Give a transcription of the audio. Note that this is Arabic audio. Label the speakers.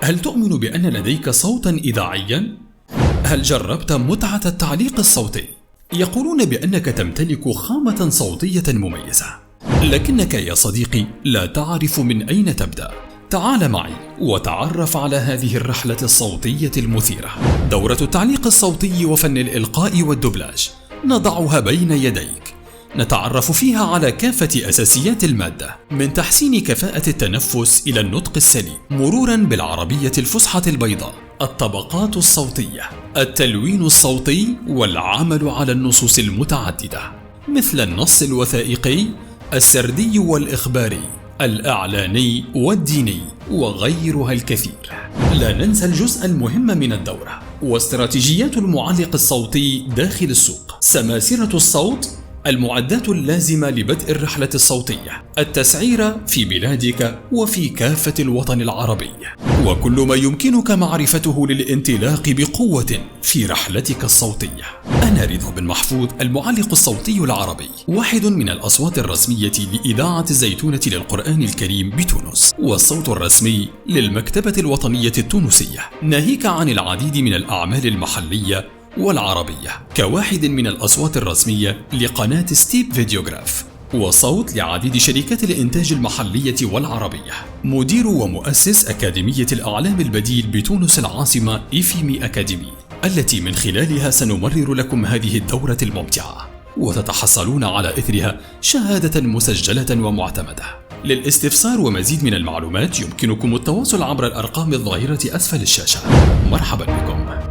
Speaker 1: هل تؤمن بأن لديك صوتا إذاعيا؟ هل جربت متعة التعليق الصوتي؟ يقولون بأنك تمتلك خامة صوتية مميزة، لكنك يا صديقي لا تعرف من أين تبدأ. تعال معي وتعرف على هذه الرحلة الصوتية المثيرة. دورة التعليق الصوتي وفن الإلقاء والدبلاج نضعها بين يديك، نتعرف فيها على كافة أساسيات المادة، من تحسين كفاءة التنفس إلى النطق السليم، مرورا بالعربية الفصحى البيضاء، الطبقات الصوتية، التلوين الصوتي، والعمل على النصوص المتعددة مثل النص الوثائقي، السردي والإخباري، الإعلاني والديني، وغيرها الكثير. لا ننسى الجزء المهم من الدورة، واستراتيجيات المعلق الصوتي داخل السوق، سماسرة الصوت، المعدات اللازمة لبدء الرحلة الصوتية، التسعير في بلادك وفي كافة الوطن العربي، وكل ما يمكنك معرفته للانطلاق بقوة في رحلتك الصوتية. أنا رضا بن محفوظ، المعلق الصوتي العربي، واحد من الأصوات الرسمية لإذاعة الزيتونة للقرآن الكريم بتونس، والصوت الرسمي للمكتبة الوطنية التونسية، ناهيك عن العديد من الأعمال المحلية والعربية، كواحد من الأصوات الرسمية لقناة ستيب فيديوغراف، وصوت لعديد شركات الإنتاج المحلية والعربية، مدير ومؤسس أكاديمية الأعلام البديل بتونس العاصمة إيفيمي أكاديمي، التي من خلالها سنمرر لكم هذه الدورة الممتعة، وتتحصلون على إثرها شهادة مسجلة ومعتمدة. للاستفسار ومزيد من المعلومات يمكنكم التواصل عبر الأرقام الظاهرة أسفل الشاشة. مرحبا بكم.